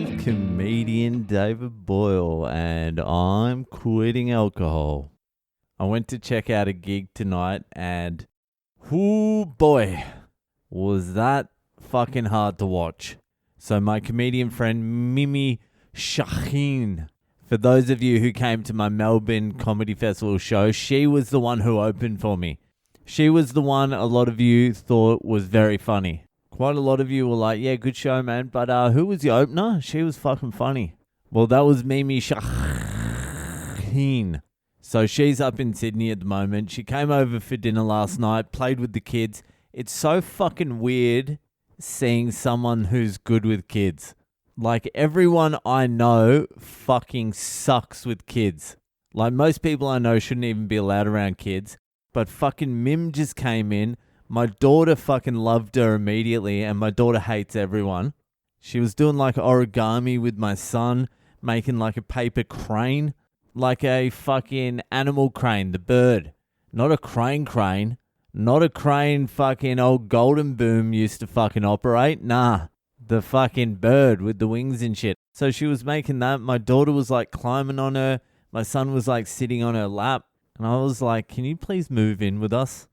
is comedian David Boyle, and I'm quitting alcohol. I went to check out a gig tonight, and whoo boy, was that fucking hard to watch. So my comedian friend Mimi Shaheen, for those of you who came to my Melbourne Comedy Festival show, she was the one who opened for me. She was the one a lot of you thought was very funny. Quite a lot of you were like, yeah, good show, man. But who was the opener? She was fucking funny. Well, that was Mimi Shaheen. So she's up in Sydney at the moment. She came over for dinner last night, played with the kids. It's so fucking weird seeing someone who's good with kids. Like, everyone I know fucking sucks with kids. Like, most people I know shouldn't even be allowed around kids. But fucking Mim just came in. My daughter fucking loved her immediately, and my daughter hates everyone. She was doing like origami with my son, making like a paper crane, like a fucking animal crane, the bird. Not a crane. Not a crane fucking old Golden Boom used to fucking operate. Nah, the fucking bird with the wings and shit. So she was making that. My daughter was like climbing on her. My son was like sitting on her lap. And I was like, can you please move in with us?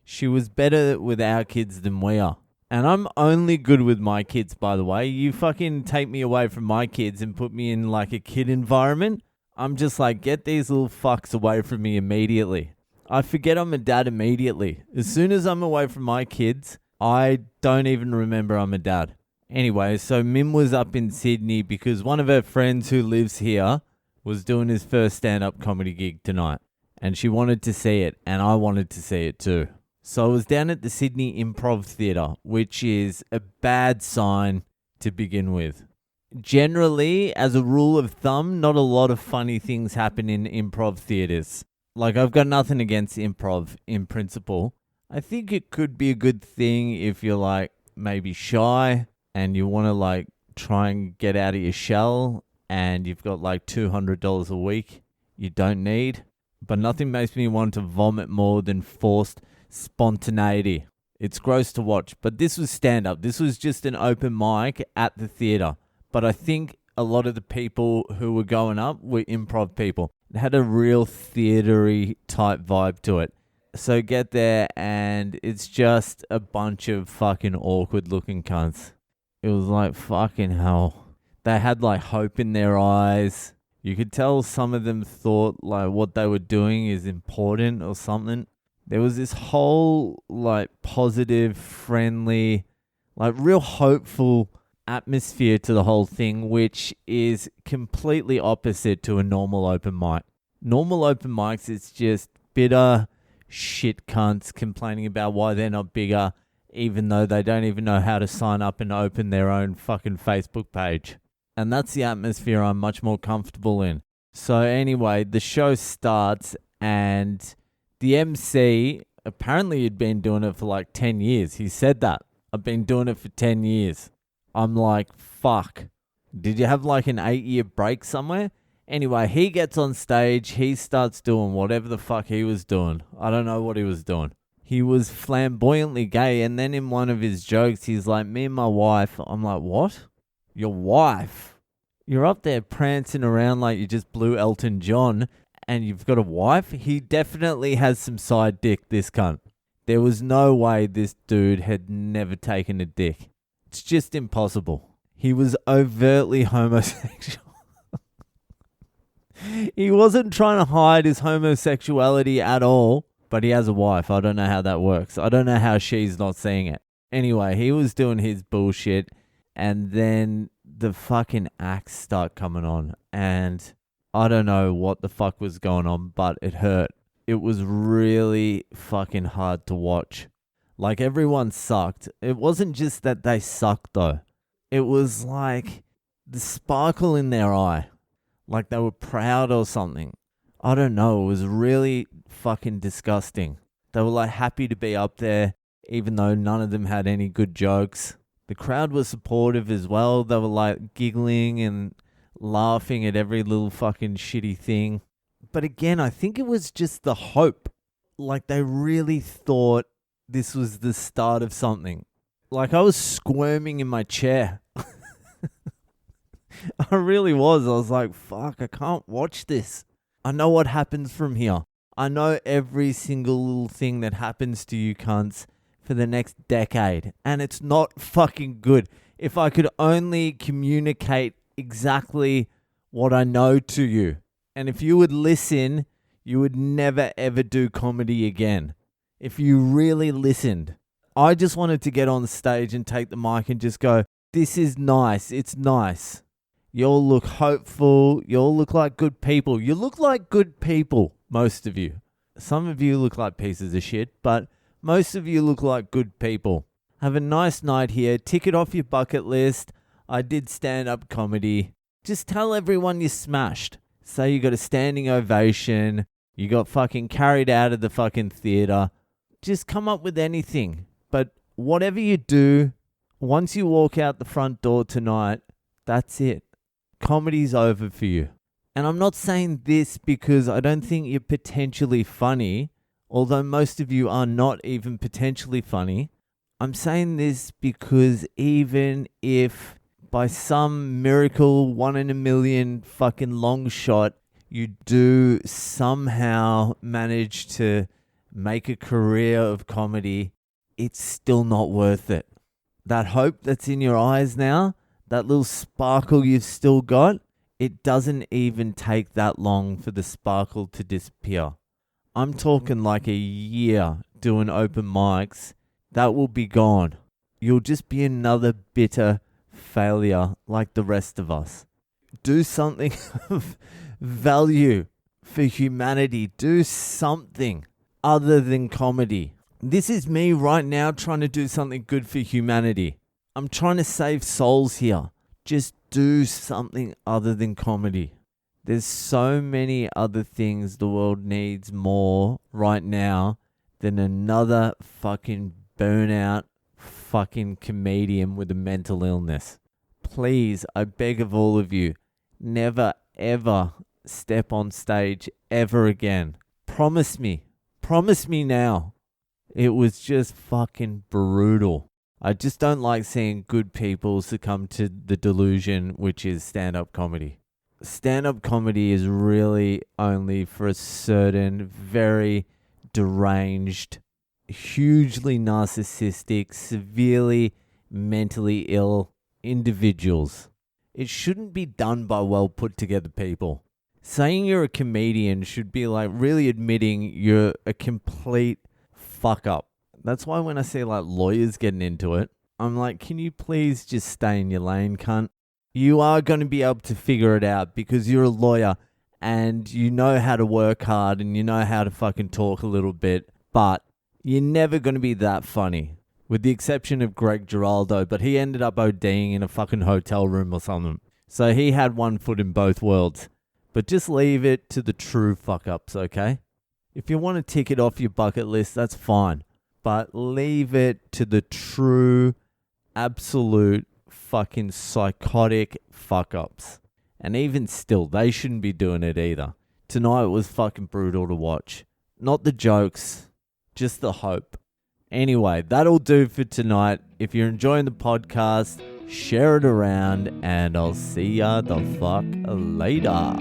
She was better with our kids than we are. And I'm only good with my kids, by the way. You fucking take me away from my kids and put me in like a kid environment. I'm just like, get these little fucks away from me immediately. I forget I'm a dad immediately. As soon as I'm away from my kids, I don't even remember I'm a dad. Anyway, so Mim was up in Sydney because one of her friends who lives here was doing his first stand-up comedy gig tonight. And she wanted to see it, and I wanted to see it too. So I was down at the Sydney Improv Theatre, which is a bad sign to begin with. Generally, as a rule of thumb, not a lot of funny things happen in improv theatres. Like, I've got nothing against improv in principle. I think it could be a good thing if you're like maybe shy and you want to like try and get out of your shell and you've got like $200 a week you don't need. But nothing makes me want to vomit more than forced spontaneity. It's gross to watch, but this was stand-up. This was just an open mic at the theatre. But I think a lot of the people who were going up were improv people. It had a real theatre-y type vibe to it. So get there and it's just a bunch of fucking awkward-looking cunts. It was like, fucking hell. They had like hope in their eyes. You could tell some of them thought like what they were doing is important or something. There was this whole like positive, friendly, like real hopeful atmosphere to the whole thing, which is completely opposite to a normal open mic. Normal open mics, it's just bitter shit cunts complaining about why they're not bigger, even though they don't even know how to sign up and open their own fucking Facebook page. And that's the atmosphere I'm much more comfortable in. So anyway, the show starts and the MC, apparently he'd been doing it for like 10 years. He said that. I've been doing it for 10 years. I'm like, fuck. Did you have like an 8-year break somewhere? Anyway, he gets on stage. He starts doing whatever the fuck he was doing. I don't know what he was doing. He was flamboyantly gay. And then in one of his jokes, he's like, me and my wife. I'm like, what? Your wife? You're up there prancing around like you just blew Elton John and you've got a wife? He definitely has some side dick, this cunt. There was no way this dude had never taken a dick. It's just impossible. He was overtly homosexual. He wasn't trying to hide his homosexuality at all, but he has a wife. I don't know how that works. I don't know how she's not seeing it. Anyway, he was doing his bullshit. And then the fucking acts start coming on. And I don't know what the fuck was going on, but it hurt. It was really fucking hard to watch. Like, everyone sucked. It wasn't just that they sucked, though. It was like the sparkle in their eye. Like they were proud or something. I don't know. It was really fucking disgusting. They were like happy to be up there, even though none of them had any good jokes. The crowd was supportive as well. They were like giggling and laughing at every little fucking shitty thing. But again, I think it was just the hope. Like they really thought this was the start of something. Like I was squirming in my chair. I really was. I was like, fuck, I can't watch this. I know what happens from here. I know every single little thing that happens to you cunts for the next decade. And it's not fucking good. If I could only communicate exactly what I know to you. And if you would listen, you would never ever do comedy again. If you really listened. I just wanted to get on the stage and take the mic and just go, this is nice. It's nice. You all look hopeful. You all look like good people. You look like good people, most of you. Some of you look like pieces of shit, but most of you look like good people. Have a nice night here. Tick it off your bucket list. I did stand-up comedy. Just tell everyone you smashed. Say you got a standing ovation. You got fucking carried out of the fucking theater. Just come up with anything. But whatever you do, once you walk out the front door tonight, that's it. Comedy's over for you. And I'm not saying this because I don't think you're potentially funny, although most of you are not even potentially funny. I'm saying this because even if by some miracle, 1 in a million fucking long shot, you do somehow manage to make a career of comedy, it's still not worth it. That hope that's in your eyes now, that little sparkle you've still got, it doesn't even take that long for the sparkle to disappear. I'm talking like a year doing open mics. That will be gone. You'll just be another bitter failure like the rest of us. Do something of value for humanity. Do something other than comedy. This is me right now trying to do something good for humanity. I'm trying to save souls here. Just do something other than comedy. There's so many other things the world needs more right now than another fucking burnout fucking comedian with a mental illness. Please, I beg of all of you, never ever step on stage ever again. Promise me. Promise me now. It was just fucking brutal. I just don't like seeing good people succumb to the delusion, which is stand-up comedy. Stand-up comedy is really only for a certain very deranged, hugely narcissistic, severely mentally ill individuals. It shouldn't be done by well put together people. Saying you're a comedian should be like really admitting you're a complete fuck up. That's why when I see like lawyers getting into it, I'm like, can you please just stay in your lane, cunt? You are going to be able to figure it out because you're a lawyer and you know how to work hard and you know how to fucking talk a little bit, but you're never going to be that funny. With the exception of Greg Giraldo, but he ended up ODing in a fucking hotel room or something. So he had one foot in both worlds. But just leave it to the true fuck-ups, okay? If you want to tick it off your bucket list, that's fine. But leave it to the true, absolute, fucking psychotic fuck-ups. And even still, they shouldn't be doing it either. Tonight was fucking brutal to watch. Not the jokes, just the hope. Anyway, that'll do for tonight. If you're enjoying the podcast, share it around, and I'll see ya the fuck later.